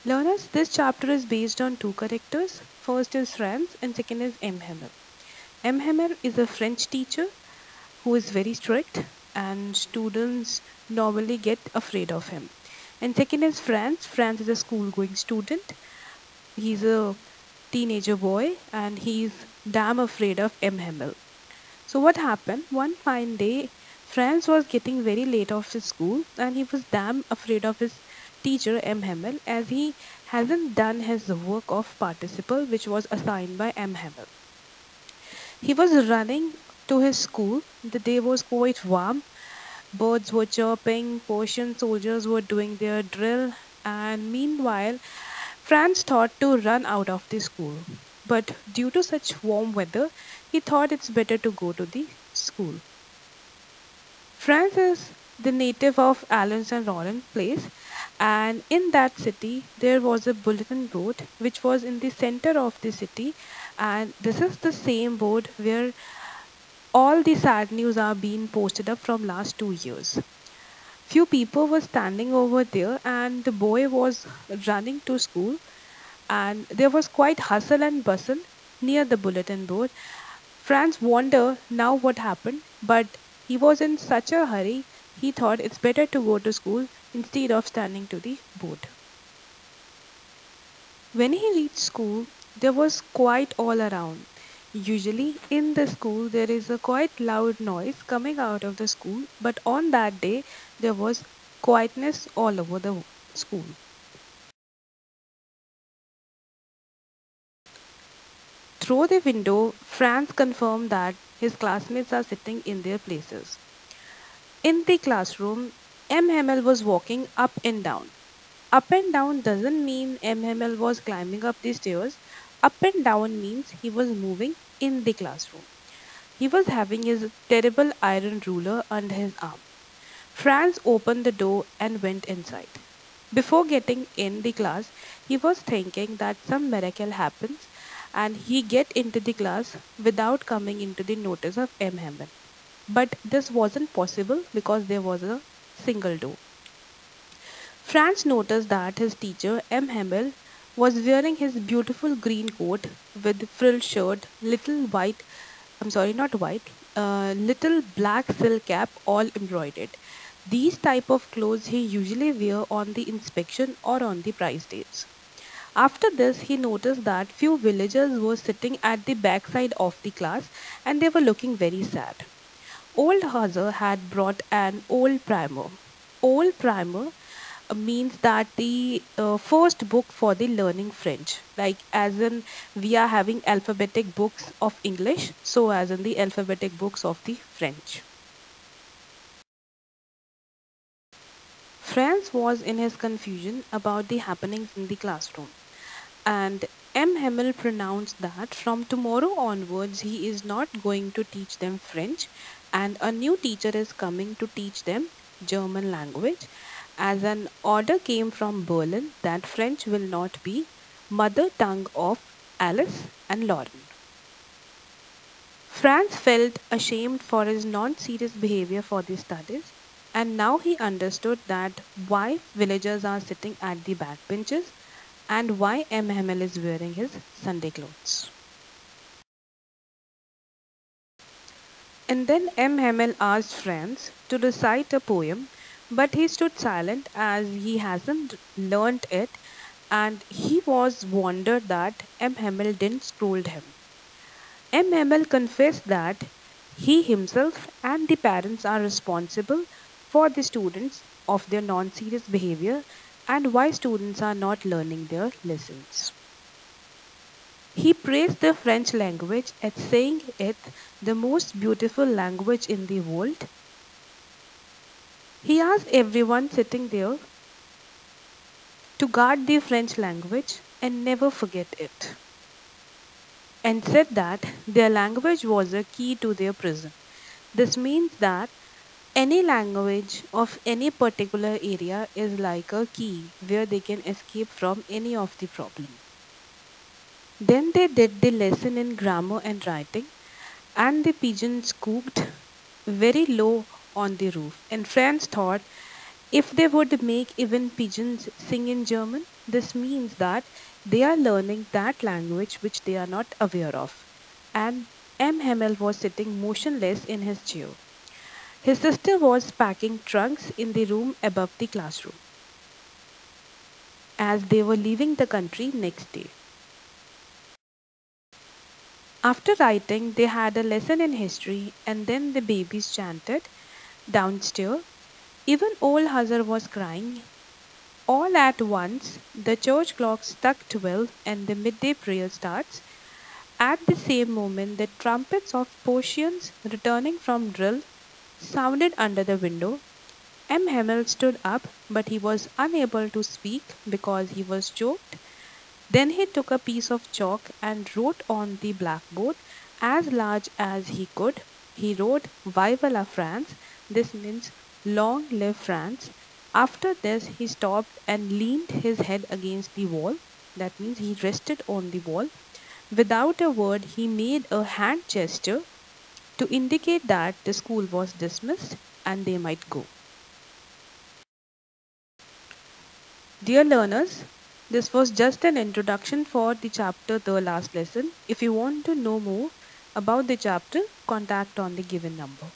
Learners, this chapter is based on two characters. First is Franz and second is M. Hammer. M. Hammer is a French teacher who is very strict and students normally get afraid of him. And second is Franz. Franz is a school going student. He's a teenager boy and he's damn afraid of M. Hammer. So what happened? One fine day, Franz was getting very late off his school and he was damn afraid of his teacher M. Hamel as he hasn't done his work of participle which was assigned by M. Hamel. He was running to his school. The day was quite warm. Birds were chirping, Persian soldiers were doing their drill, and meanwhile, Franz thought to run out of the school. But due to such warm weather, he thought it's better to go to the school. Franz is the native of Allen's and Rollin place, and in that city there was a bulletin board which was in the center of the city, and this is the same board where all the sad news are being posted up from last 2 years. Few people were standing over there, and the boy was running to school, and there was quite hustle and bustle near the bulletin board. Franz wondered now what happened, but he was in such a hurry, he thought it's better to go to school instead of standing to the board. When he reached school, there was quiet all around. Usually, in the school, there is a quite loud noise coming out of the school, but on that day, there was quietness all over the school. Through the window, Franz confirmed that his classmates are sitting in their places. In the classroom, M. Hamel was walking up and down. Up and down doesn't mean M. Hamel was climbing up the stairs. Up and down means he was moving in the classroom. He was having his terrible iron ruler under his arm. Franz opened the door and went inside. Before getting in the class, he was thinking that some miracle happens and he get into the class without coming into the notice of M. Hamel. But this wasn't possible because there was a single door. Franz noticed that his teacher, M. Hamel, was wearing his beautiful green coat with frilled shirt, not white, little black silk cap all embroidered. These type of clothes he usually wear on the inspection or on the prize days. After this, he noticed that few villagers were sitting at the backside of the class and they were looking very sad. Old Hazer had brought an old primer. Old primer means that the first book for the learning French, like as in we are having alphabetic books of English, so as in the alphabetic books of the French. Franz was in his confusion about the happenings in the classroom, and M. Hamel pronounced that from tomorrow onwards he is not going to teach them French, and a new teacher is coming to teach them German language, as an order came from Berlin that French will not be mother tongue of Alice and Lauren. Franz felt ashamed for his non-serious behavior for the studies, and now he understood that why villagers are sitting at the back benches and why M. Hamel is wearing his Sunday clothes. And then M. Hamel asked Franz to recite a poem, but he stood silent as he hasn't learnt it, and he was wondered that M. Hamel didn't scold him. M. Hamel confessed that he himself and the parents are responsible for the students of their non-serious behavior and why students are not learning their lessons. He praised the French language as saying it the most beautiful language in the world. He asked everyone sitting there to guard the French language and never forget it, and said that their language was a key to their prison. This means that any language of any particular area is like a key where they can escape from any of the problem. Then they did the lesson in grammar and writing, and the pigeons cooked very low on the roof. And Franz thought If they would make even pigeons sing in German, this means that they are learning that language which they are not aware of. And M. Hamel was sitting motionless in his chair. His sister was packing trunks in the room above the classroom as they were leaving the country next day. After writing, they had a lesson in history, and then the babies chanted downstairs. Even old Hazar was crying. All at once, the church clock struck 12 and the midday prayer starts. At the same moment, the trumpets of Portians returning from drill sounded under the window. M. Hamel stood up, but he was unable to speak because he was choked. Then he took a piece of chalk and wrote on the blackboard as large as he could. He wrote Vive la France. This means long live France. After this, he stopped and leaned his head against the wall. That means he rested on the wall. Without a word, he made a hand gesture to indicate that the school was dismissed and they might go. Dear learners, this was just an introduction for the chapter The Last Lesson. If you want to know more about the chapter, contact on the given number.